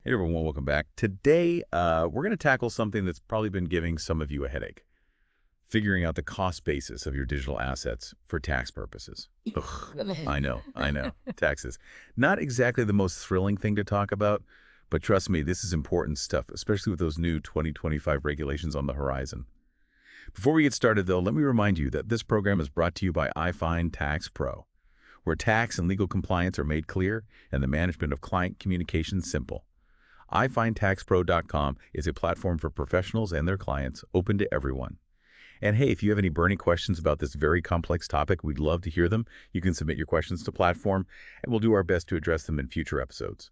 Hey everyone, welcome back. Today, we're going to tackle something that's probably been giving some of you a headache. Figuring out the cost basis of your digital assets for tax purposes. Ugh, I know. Taxes. Not exactly the most thrilling thing to talk about, but trust me, this is important stuff, especially with those new 2025 regulations on the horizon. Before we get started, though, let me remind you that this program is brought to you by iFindTaxPro, where tax and legal compliance are made clear and the management of client communications simple. iFindTaxPro.com is a platform for professionals and their clients, open to everyone. And hey, if you have any burning questions about this very complex topic, we'd love to hear them. You can submit your questions to platform, and we'll do our best to address them in future episodes.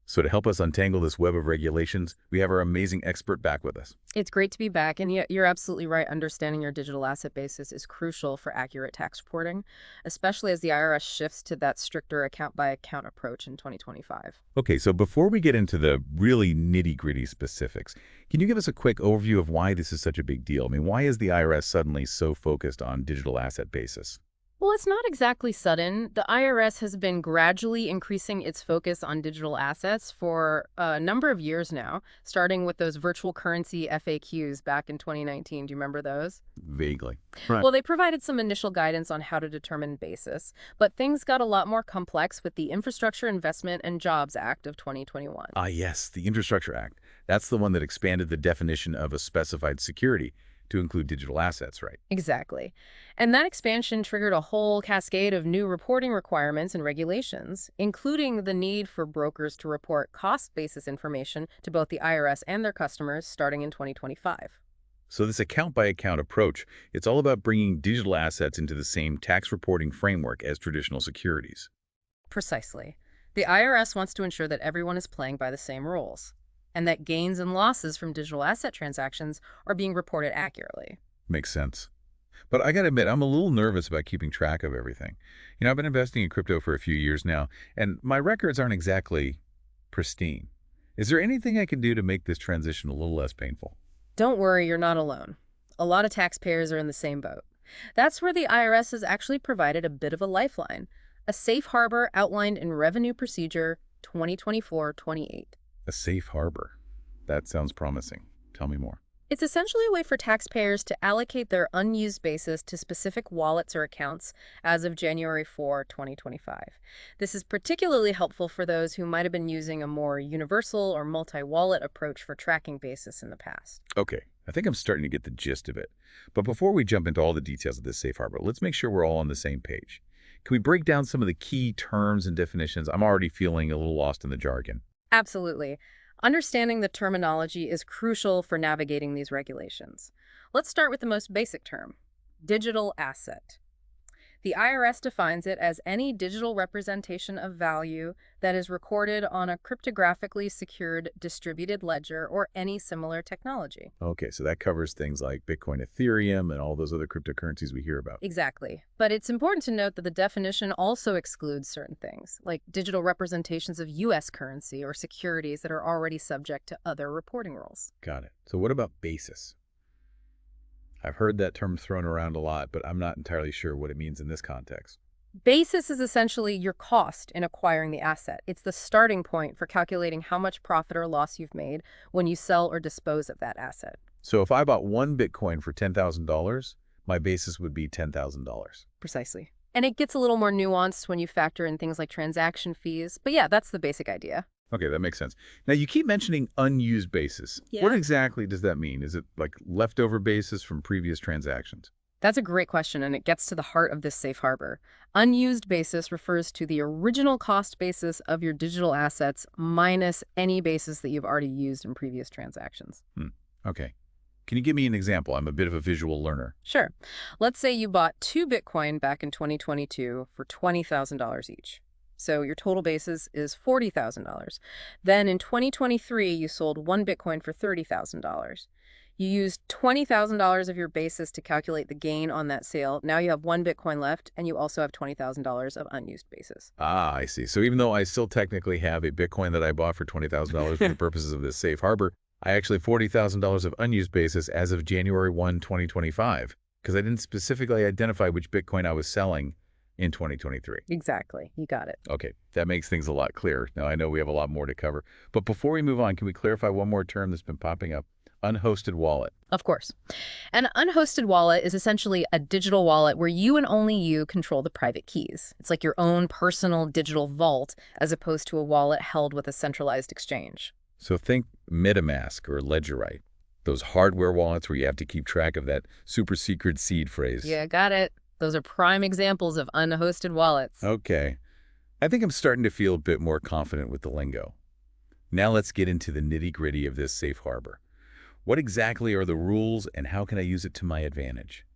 So to help us untangle this web of regulations, we have our amazing expert back with us. It's great to be back, and you're absolutely right. Understanding your digital asset basis is crucial for accurate tax reporting, especially as the IRS shifts to that stricter account-by-account approach in 2025. Okay, so before we get into the really nitty-gritty specifics, can you give us a quick overview of why this is such a big deal? I mean, why is the IRS suddenly so focused on digital asset basis? Well, it's not exactly sudden. The IRS has been gradually increasing its focus on digital assets for a number of years now, starting with those virtual currency FAQs back in 2019. Do you remember those? Vaguely. Right. Well, they provided some initial guidance on how to determine basis, but things got a lot more complex with the Infrastructure Investment and Jobs Act of 2021. Ah, yes, the Infrastructure Act. That's the one that expanded the definition of a specified security to include digital assets, right? Exactly. And that expansion triggered a whole cascade of new reporting requirements and regulations, including the need for brokers to report cost basis information to both the IRS and their customers starting in 2025. So this account-by-account approach, it's all about bringing digital assets into the same tax reporting framework as traditional securities. Precisely. The IRS wants to ensure that everyone is playing by the same rules, and that gains and losses from digital asset transactions are being reported accurately. Makes sense. But I gotta admit, I'm a little nervous about keeping track of everything. I've been investing in crypto for a few years now, and my records aren't exactly pristine. Is there anything I can do to make this transition a little less painful? Don't worry, you're not alone. A lot of taxpayers are in the same boat. That's where the IRS has actually provided a bit of a lifeline, a safe harbor outlined in Revenue Procedure 2024-28. A safe harbor. That sounds promising. Tell me more. It's essentially a way for taxpayers to allocate their unused basis to specific wallets or accounts as of January 4, 2025. This is particularly helpful for those who might have been using a more universal or multi-wallet approach for tracking basis in the past. Okay, I think I'm starting to get the gist of it. But before we jump into all the details of this safe harbor, let's make sure we're all on the same page. Can we break down some of the key terms and definitions? I'm already feeling a little lost in the jargon. Absolutely. Understanding the terminology is crucial for navigating these regulations. Let's start with the most basic term, digital asset. The IRS defines it as any digital representation of value that is recorded on a cryptographically secured distributed ledger or any similar technology. Okay, so that covers things like Bitcoin, Ethereum, and all those other cryptocurrencies we hear about. Exactly. But it's important to note that the definition also excludes certain things, like digital representations of U.S. currency or securities that are already subject to other reporting rules. Got it. So what about basis? I've heard that term thrown around a lot, but I'm not entirely sure what it means in this context. Basis is essentially your cost in acquiring the asset. It's the starting point for calculating how much profit or loss you've made when you sell or dispose of that asset. So if I bought one Bitcoin for $10,000, my basis would be $10,000. Precisely. And it gets a little more nuanced when you factor in things like transaction fees. But yeah, that's the basic idea. Okay, that makes sense. Now, you keep mentioning unused basis. Yeah. What exactly does that mean? Is it like leftover basis from previous transactions? That's a great question, and it gets to the heart of this safe harbor. Unused basis refers to the original cost basis of your digital assets minus any basis that you've already used in previous transactions. Okay. Can you give me an example? I'm a bit of a visual learner. Sure. Let's say you bought 2 Bitcoin back in 2022 for $20,000 each. So your total basis is $40,000. Then in 2023, you sold 1 Bitcoin for $30,000. You used $20,000 of your basis to calculate the gain on that sale. Now you have 1 Bitcoin left, and you also have $20,000 of unused basis. Ah, I see. So even though I still technically have a Bitcoin that I bought for $20,000 for the purposes of this safe harbor, I actually have $40,000 of unused basis as of January 1, 2025, because I didn't specifically identify which Bitcoin I was selling in 2023. Exactly. You got it. Okay, that makes things a lot clearer. Now, I know we have a lot more to cover. But before we move on, can we clarify one more term that's been popping up? Unhosted wallet. Of course. An unhosted wallet is essentially a digital wallet where you and only you control the private keys. It's like your own personal digital vault as opposed to a wallet held with a centralized exchange. So think MetaMask or Ledgerite, those hardware wallets where you have to keep track of that super secret seed phrase. Yeah, got it. Those are prime examples of unhosted wallets. Okay. I think I'm starting to feel a bit more confident with the lingo. Now let's get into the nitty-gritty of this safe harbor. What exactly are the rules and how can I use it to my advantage?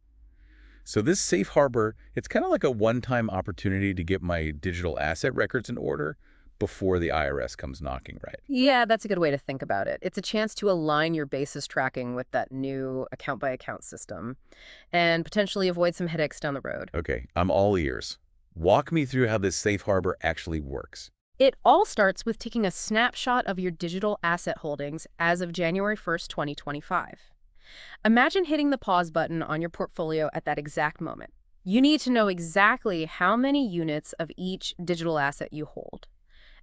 So this safe harbor, it's kind of like a one-time opportunity to get my digital asset records in order before the IRS comes knocking, right? Yeah, that's a good way to think about it. It's a chance to align your basis tracking with that new account-by-account system and potentially avoid some headaches down the road. Okay, I'm all ears. Walk me through how this safe harbor actually works. It all starts with taking a snapshot of your digital asset holdings as of January 1st, 2025. Imagine hitting the pause button on your portfolio at that exact moment. You need to know exactly how many units of each digital asset you hold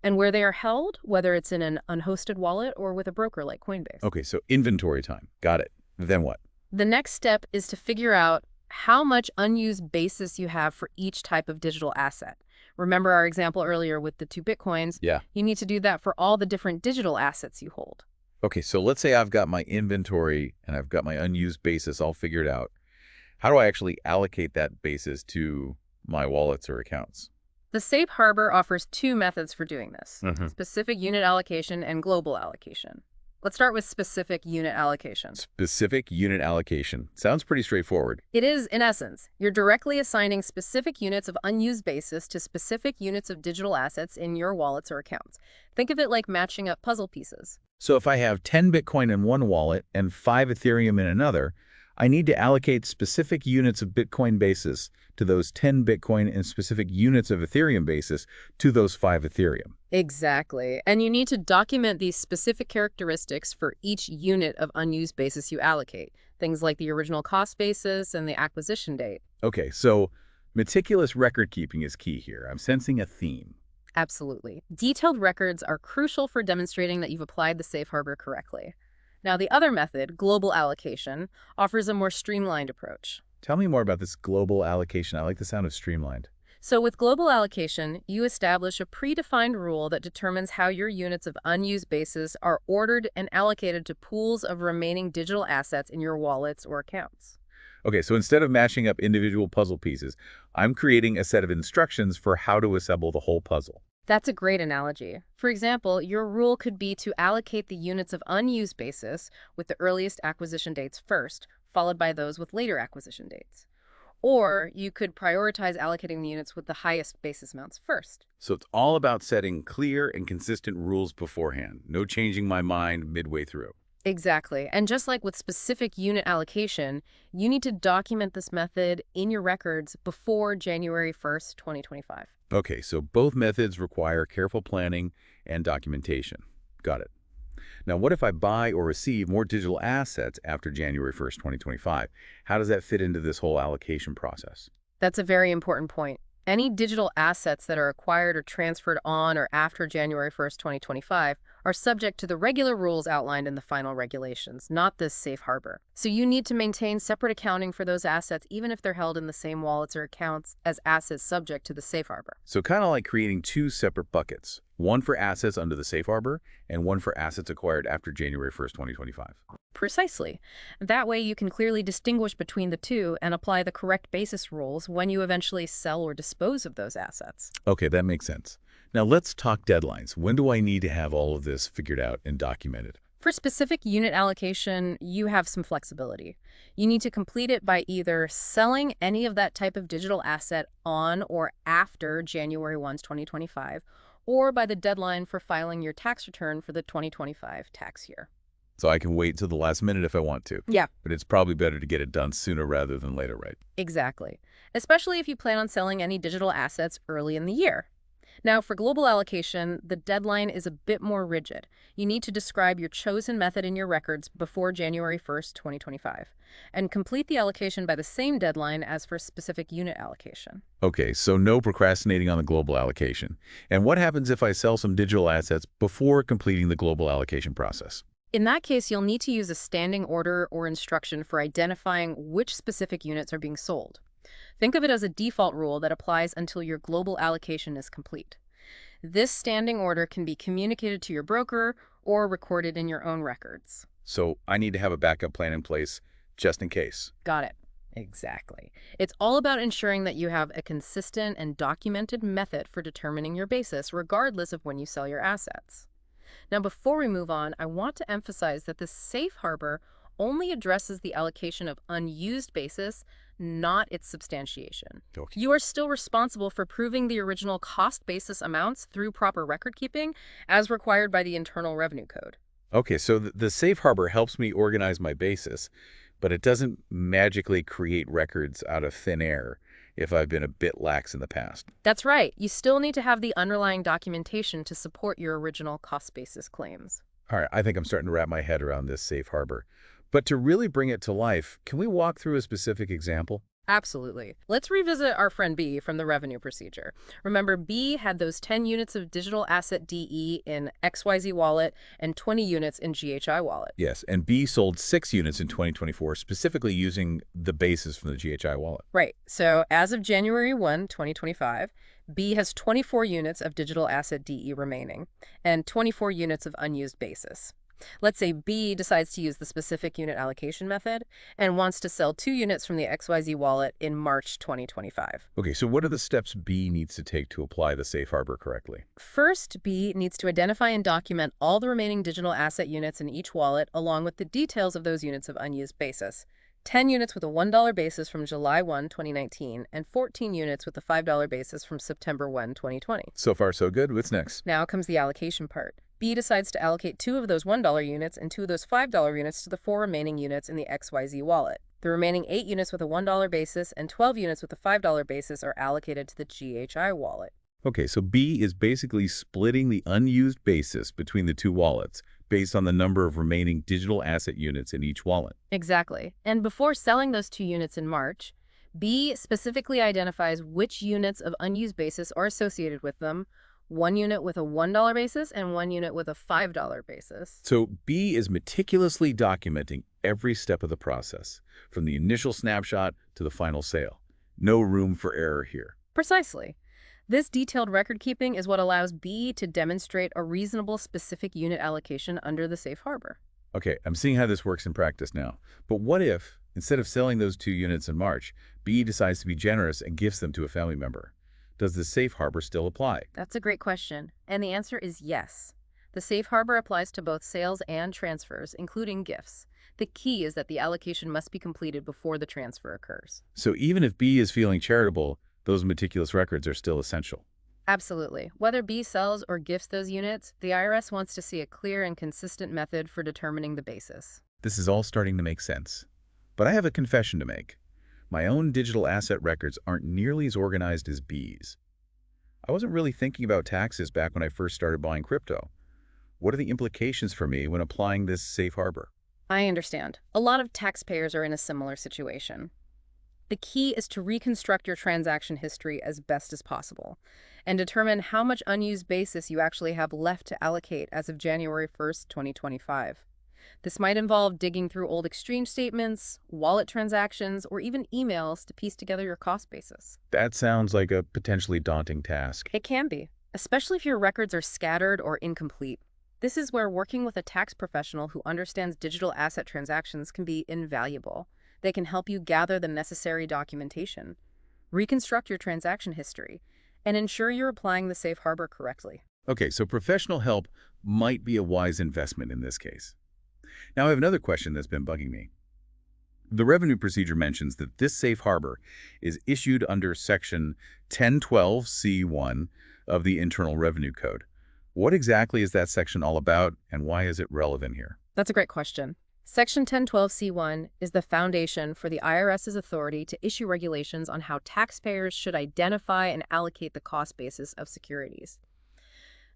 and where they are held, whether it's in an unhosted wallet or with a broker like Coinbase. Okay, so inventory time. Got it. Then what? The next step is to figure out how much unused basis you have for each type of digital asset. Remember our example earlier with the 2 Bitcoins? Yeah. You need to do that for all the different digital assets you hold. Okay, so let's say I've got my inventory and I've got my unused basis all figured out. How do I actually allocate that basis to my wallets or accounts? The safe harbor offers 2 methods for doing this, specific unit allocation and global allocation. Let's start with specific unit allocation. Specific unit allocation. Sounds pretty straightforward. It is, in essence, you're directly assigning specific units of unused basis to specific units of digital assets in your wallets or accounts. Think of it like matching up puzzle pieces. So if I have 10 Bitcoin in one wallet and 5 Ethereum in another, I need to allocate specific units of Bitcoin basis to those 10 Bitcoin and specific units of Ethereum basis to those 5 Ethereum. Exactly. And you need to document these specific characteristics for each unit of unused basis you allocate. Things like the original cost basis and the acquisition date. Okay, so meticulous record keeping is key here. I'm sensing a theme. Absolutely. Detailed records are crucial for demonstrating that you've applied the safe harbor correctly. Now, the other method, global allocation, offers a more streamlined approach. Tell me more about this global allocation. I like the sound of streamlined. So with global allocation, you establish a predefined rule that determines how your units of unused basis are ordered and allocated to pools of remaining digital assets in your wallets or accounts. Okay, so instead of matching up individual puzzle pieces, I'm creating a set of instructions for how to assemble the whole puzzle. That's a great analogy. For example, your rule could be to allocate the units of unused basis with the earliest acquisition dates first, followed by those with later acquisition dates. Or you could prioritize allocating the units with the highest basis amounts first. So it's all about setting clear and consistent rules beforehand. No changing my mind midway through. Exactly. And just like with specific unit allocation, you need to document this method in your records before January 1st, 2025. Okay, so both methods require careful planning and documentation. Got it. Now, what if I buy or receive more digital assets after January 1st, 2025? How does that fit into this whole allocation process? That's a very important point. Any digital assets that are acquired or transferred on or after January 1st, 2025 are subject to the regular rules outlined in the final regulations, not this safe harbor. So you need to maintain separate accounting for those assets even if they're held in the same wallets or accounts as assets subject to the safe harbor. So kind of like creating 2 separate buckets, one for assets under the safe harbor and one for assets acquired after January 1st, 2025. Precisely. That way you can clearly distinguish between the two and apply the correct basis rules when you eventually sell or dispose of those assets. Okay, that makes sense. Now let's talk deadlines. When do I need to have all of this figured out and documented? For specific unit allocation, you have some flexibility. You need to complete it by either selling any of that type of digital asset on or after January 1st, 2025, or by the deadline for filing your tax return for the 2025 tax year. So I can wait till the last minute if I want to. Yeah. But it's probably better to get it done sooner rather than later, right? Exactly. Especially if you plan on selling any digital assets early in the year. Now, for global allocation, the deadline is a bit more rigid. You need to describe your chosen method in your records before January 1st, 2025, and complete the allocation by the same deadline as for specific unit allocation. Okay, so no procrastinating on the global allocation. And what happens if I sell some digital assets before completing the global allocation process? In that case, you'll need to use a standing order or instruction for identifying which specific units are being sold. Think of it as a default rule that applies until your global allocation is complete. This standing order can be communicated to your broker or recorded in your own records. So I need to have a backup plan in place just in case. Got it. Exactly. It's all about ensuring that you have a consistent and documented method for determining your basis, regardless of when you sell your assets. Now, before we move on, I want to emphasize that the safe harbor only addresses the allocation of unused basis, not its substantiation. Okay. You are still responsible for proving the original cost basis amounts through proper record keeping, as required by the Internal Revenue Code. Okay, so the safe harbor helps me organize my basis, but it doesn't magically create records out of thin air if I've been a bit lax in the past. That's right. You still need to have the underlying documentation to support your original cost basis claims. All right, I think I'm starting to wrap my head around this safe harbor. But to really bring it to life, can we walk through a specific example? Absolutely. Let's revisit our friend B from the revenue procedure. Remember, B had those 10 units of digital asset DE in XYZ wallet and 20 units in GHI wallet. Yes, and B sold 6 units in 2024, specifically using the basis from the GHI wallet. Right. So as of January 1, 2025, B has 24 units of digital asset DE remaining and 24 units of unused basis. Let's say B decides to use the specific unit allocation method and wants to sell 2 units from the XYZ wallet in March 2025. Okay, so what are the steps B needs to take to apply the safe harbor correctly? First, B needs to identify and document all the remaining digital asset units in each wallet along with the details of those units of unused basis. 10 units with a $1 basis from July 1, 2019, and 14 units with a $5 basis from September 1, 2020. So far, so good. What's next? Now comes the allocation part. B decides to allocate 2 of those $1 units and 2 of those $5 units to the 4 remaining units in the XYZ wallet. The remaining 8 units with a $1 basis and 12 units with a $5 basis are allocated to the GHI wallet. Okay, so B is basically splitting the unused basis between the 2 wallets based on the number of remaining digital asset units in each wallet. Exactly. And before selling those 2 units in March, B specifically identifies which units of unused basis are associated with them, 1 unit with a $1 basis and 1 unit with a $5 basis. So B is meticulously documenting every step of the process, from the initial snapshot to the final sale. No room for error here. Precisely. This detailed record keeping is what allows B to demonstrate a reasonable specific unit allocation under the safe harbor. Okay, I'm seeing how this works in practice now. But what if, instead of selling those 2 units in March, B decides to be generous and gifts them to a family member? Does the safe harbor still apply? That's a great question, and the answer is yes. The safe harbor applies to both sales and transfers, including gifts. The key is that the allocation must be completed before the transfer occurs. So even if B is feeling charitable, those meticulous records are still essential. Absolutely. Whether B sells or gifts those units, the IRS wants to see a clear and consistent method for determining the basis. This is all starting to make sense. But I have a confession to make. My own digital asset records aren't nearly as organized as B's. I wasn't really thinking about taxes back when I first started buying crypto. What are the implications for me when applying this safe harbor? I understand. A lot of taxpayers are in a similar situation. The key is to reconstruct your transaction history as best as possible and determine how much unused basis you actually have left to allocate as of January 1st, 2025. This might involve digging through old exchange statements, wallet transactions, or even emails to piece together your cost basis. That sounds like a potentially daunting task. It can be, especially if your records are scattered or incomplete. This is where working with a tax professional who understands digital asset transactions can be invaluable. They can help you gather the necessary documentation, reconstruct your transaction history, and ensure you're applying the safe harbor correctly. Okay, so professional help might be a wise investment in this case. Now I have another question that's been bugging me. The revenue procedure mentions that this safe harbor is issued under Section 1012C1 of the Internal Revenue Code. What exactly is that section all about, and why is it relevant here? That's a great question. Section 1012C1 is the foundation for the IRS's authority to issue regulations on how taxpayers should identify and allocate the cost basis of securities.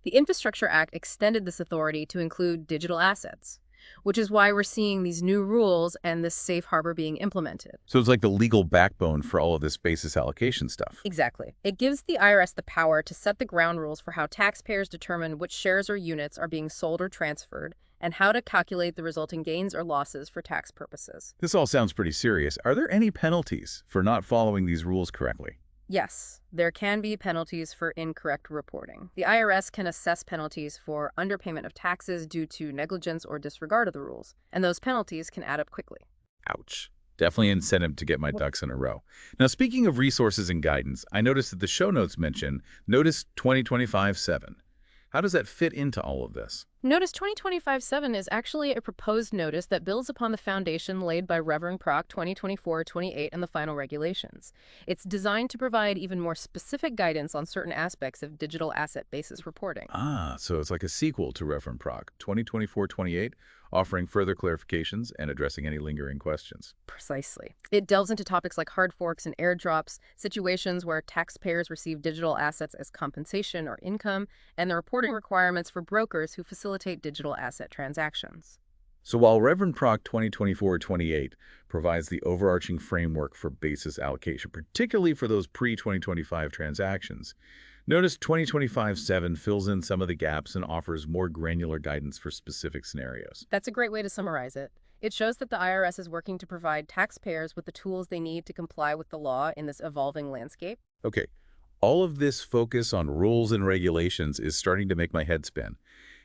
The Infrastructure Act extended this authority to include digital assets, which is why we're seeing these new rules and this safe harbor being implemented. So it's like the legal backbone for all of this basis allocation stuff. Exactly. It gives the IRS the power to set the ground rules for how taxpayers determine which shares or units are being sold or transferred, and how to calculate the resulting gains or losses for tax purposes. This all sounds pretty serious. Are there any penalties for not following these rules correctly? Yes, there can be penalties for incorrect reporting. The IRS can assess penalties for underpayment of taxes due to negligence or disregard of the rules, and those penalties can add up quickly. Ouch. Definitely an incentive to get my ducks in a row. Now, speaking of resources and guidance, I noticed that the show notes mention Notice 2025-7. How does that fit into all of this? Notice 2025-7 is actually a proposed notice that builds upon the foundation laid by Reverend Proc 2024-28 and the final regulations. It's designed to provide even more specific guidance on certain aspects of digital asset basis reporting. Ah, so it's like a sequel to Reverend Proc 2024-28, offering further clarifications and addressing any lingering questions. Precisely. It delves into topics like hard forks and airdrops, situations where taxpayers receive digital assets as compensation or income, and the reporting requirements for brokers who facilitate digital asset transactions. So while Reverend Proc 2024-28 provides the overarching framework for basis allocation, particularly for those pre-2025 transactions, Notice 2025-7 fills in some of the gaps and offers more granular guidance for specific scenarios. That's a great way to summarize it. It shows that the IRS is working to provide taxpayers with the tools they need to comply with the law in this evolving landscape. Okay, all of this focus on rules and regulations is starting to make my head spin.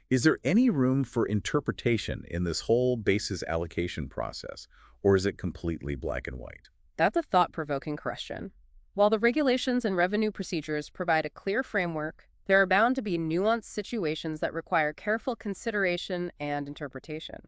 Is there any room for interpretation in this whole basis allocation process, or is it completely black and white? That's a thought-provoking question. While the regulations and revenue procedures provide a clear framework, there are bound to be nuanced situations that require careful consideration and interpretation.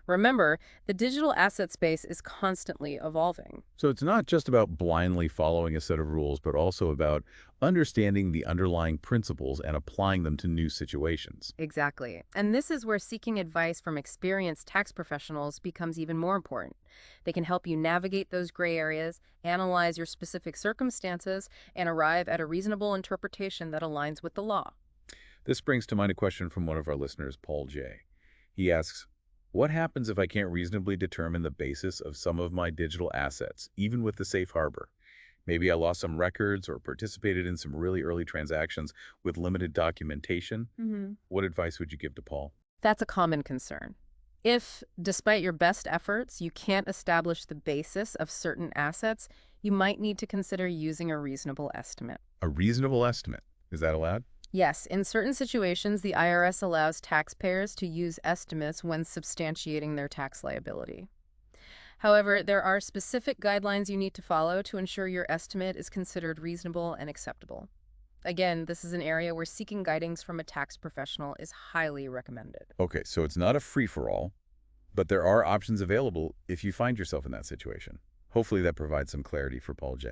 Remember, the digital asset space is constantly evolving. So it's not just about blindly following a set of rules, but also about understanding the underlying principles and applying them to new situations. Exactly. And this is where seeking advice from experienced tax professionals becomes even more important. They can help you navigate those gray areas, analyze your specific circumstances, and arrive at a reasonable interpretation that aligns with the law. This brings to mind a question from one of our listeners, Paul J. He asks, what happens if I can't reasonably determine the basis of some of my digital assets, even with the safe harbor? Maybe I lost some records or participated in some really early transactions with limited documentation. What advice would you give to Paul? That's a common concern. If, despite your best efforts, you can't establish the basis of certain assets, you might need to consider using a reasonable estimate. A reasonable estimate. Is that allowed? Yes, in certain situations, the IRS allows taxpayers to use estimates when substantiating their tax liability. However, there are specific guidelines you need to follow to ensure your estimate is considered reasonable and acceptable. Again, this is an area where seeking guidance from a tax professional is highly recommended. Okay, so it's not a free-for-all, but there are options available if you find yourself in that situation. Hopefully that provides some clarity for Paul J.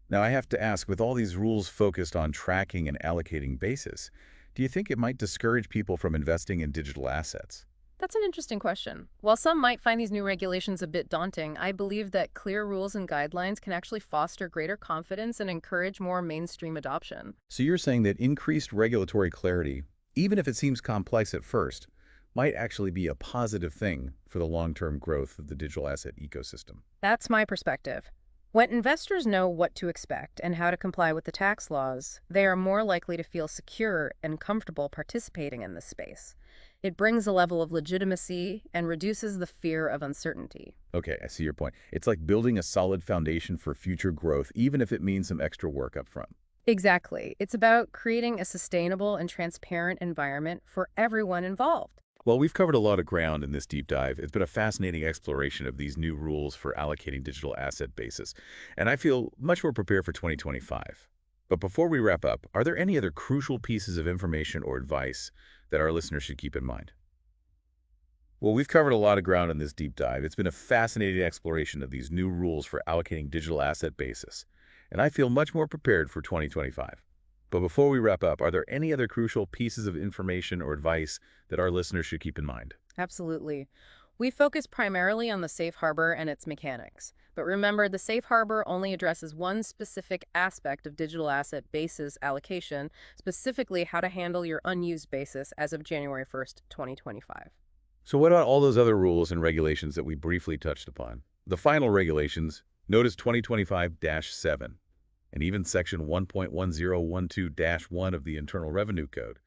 Now, I have to ask, with all these rules focused on tracking and allocating basis, do you think it might discourage people from investing in digital assets? That's an interesting question. While some might find these new regulations a bit daunting, I believe that clear rules and guidelines can actually foster greater confidence and encourage more mainstream adoption. So you're saying that increased regulatory clarity, even if it seems complex at first, might actually be a positive thing for the long-term growth of the digital asset ecosystem. That's my perspective. When investors know what to expect and how to comply with the tax laws, they are more likely to feel secure and comfortable participating in this space. It brings a level of legitimacy and reduces the fear of uncertainty. Okay, I see your point. It's like building a solid foundation for future growth, even if it means some extra work up front. Exactly. It's about creating a sustainable and transparent environment for everyone involved. Well, we've covered a lot of ground in this deep dive. It's been a fascinating exploration of these new rules for allocating digital asset basis, and I feel much more prepared for 2025. But before we wrap up, are there any other crucial pieces of information or advice that our listeners should keep in mind? Well, we've covered a lot of ground in this deep dive. It's been a fascinating exploration of these new rules for allocating digital asset basis, and I feel much more prepared for 2025. But before we wrap up, are there any other crucial pieces of information or advice that our listeners should keep in mind? Absolutely. We focus primarily on the safe harbor and its mechanics. But remember, the safe harbor only addresses one specific aspect of digital asset basis allocation, specifically how to handle your unused basis as of January 1st, 2025. So what about all those other rules and regulations that we briefly touched upon? The final regulations, notice 2025-7, and even Section 1.1012-1 of the Internal Revenue Code.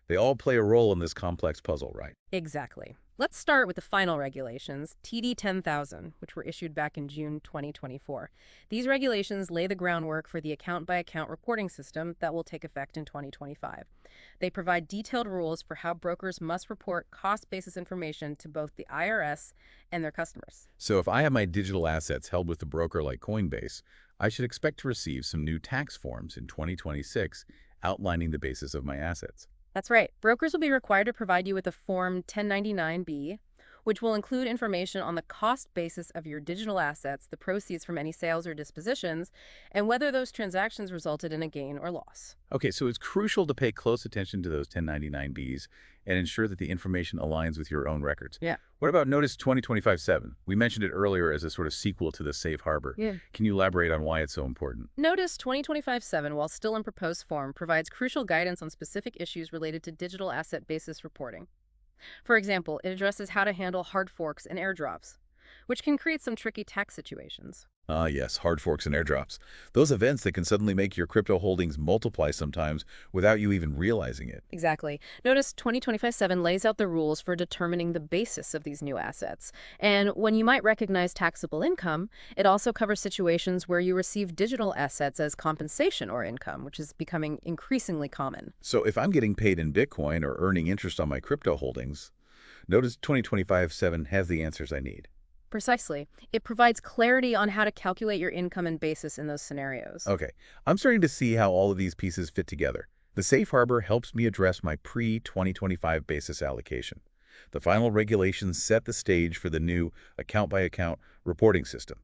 They all play a role in this complex puzzle, right? Exactly. Let's start with the final regulations, TD 10,000, which were issued back in June 2024. These regulations lay the groundwork for the account-by-account reporting system that will take effect in 2025. They provide detailed rules for how brokers must report cost-basis information to both the IRS and their customers. So if I have my digital assets held with a broker like Coinbase, I should expect to receive some new tax forms in 2026 outlining the basis of my assets. That's right. Brokers will be required to provide you with a Form 1099-B, which will include information on the cost basis of your digital assets, the proceeds from any sales or dispositions, and whether those transactions resulted in a gain or loss. Okay, so it's crucial to pay close attention to those 1099-Bs and ensure that the information aligns with your own records. Yeah. What about Notice 2025-7? We mentioned it earlier as a sort of sequel to the safe harbor. Yeah. Can you elaborate on why it's so important? Notice 2025-7, while still in proposed form, provides crucial guidance on specific issues related to digital asset basis reporting. For example, it addresses how to handle hard forks and airdrops, which can create some tricky tax situations. Ah, yes, hard forks and airdrops. Those events that can suddenly make your crypto holdings multiply sometimes without you even realizing it. Exactly. Notice 2025-7 lays out the rules for determining the basis of these new assets. And when you might recognize taxable income, it also covers situations where you receive digital assets as compensation or income, which is becoming increasingly common. So if I'm getting paid in Bitcoin or earning interest on my crypto holdings, Notice 2025-7 has the answers I need. Precisely. It provides clarity on how to calculate your income and basis in those scenarios. Okay, I'm starting to see how all of these pieces fit together. The safe harbor helps me address my pre-2025 basis allocation. The final regulations set the stage for the new account-by-account reporting system.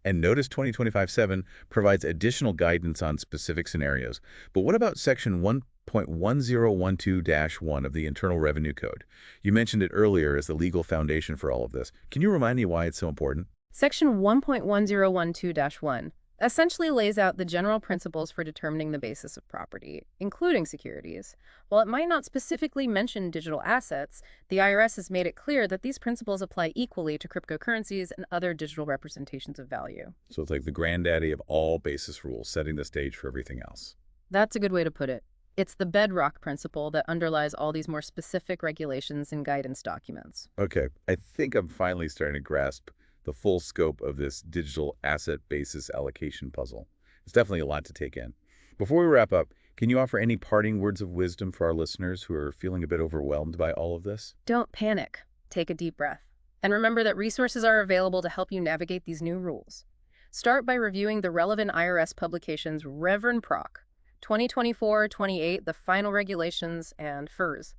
And Notice 2025-7 provides additional guidance on specific scenarios. But what about Section 1.1012-1 of the Internal Revenue Code? You mentioned it earlier as the legal foundation for all of this. Can you remind me why it's so important? Section 1.1012-1 essentially lays out the general principles for determining the basis of property, including securities. While it might not specifically mention digital assets, the IRS has made it clear that these principles apply equally to cryptocurrencies and other digital representations of value. So it's like the granddaddy of all basis rules, setting the stage for everything else. That's a good way to put it. It's the bedrock principle that underlies all these more specific regulations and guidance documents. Okay, I think I'm finally starting to grasp the full scope of this digital asset basis allocation puzzle. It's definitely a lot to take in. Before we wrap up, can you offer any parting words of wisdom for our listeners who are feeling a bit overwhelmed by all of this? Don't panic. Take a deep breath. And remember that resources are available to help you navigate these new rules. Start by reviewing the relevant IRS publications Reverend Proc, 2024-28, the final regulations, and FERS.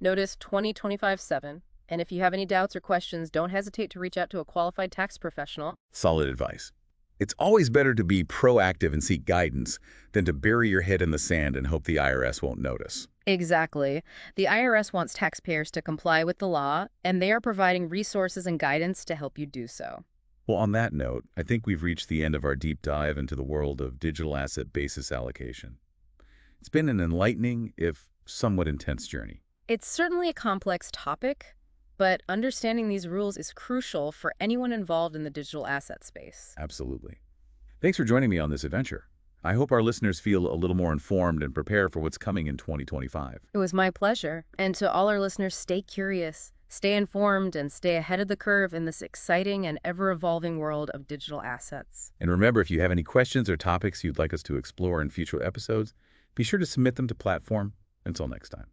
Notice 2025-7. And if you have any doubts or questions, don't hesitate to reach out to a qualified tax professional. Solid advice. It's always better to be proactive and seek guidance than to bury your head in the sand and hope the IRS won't notice. Exactly. The IRS wants taxpayers to comply with the law, and they are providing resources and guidance to help you do so. Well, on that note, I think we've reached the end of our deep dive into the world of digital asset basis allocation. It's been an enlightening, if somewhat intense journey. It's certainly a complex topic, but understanding these rules is crucial for anyone involved in the digital asset space. Absolutely. Thanks for joining me on this adventure. I hope our listeners feel a little more informed and prepared for what's coming in 2025. It was my pleasure. And to all our listeners, stay curious, stay informed, and stay ahead of the curve in this exciting and ever-evolving world of digital assets. And remember, if you have any questions or topics you'd like us to explore in future episodes, be sure to submit them to Platform. Until next time.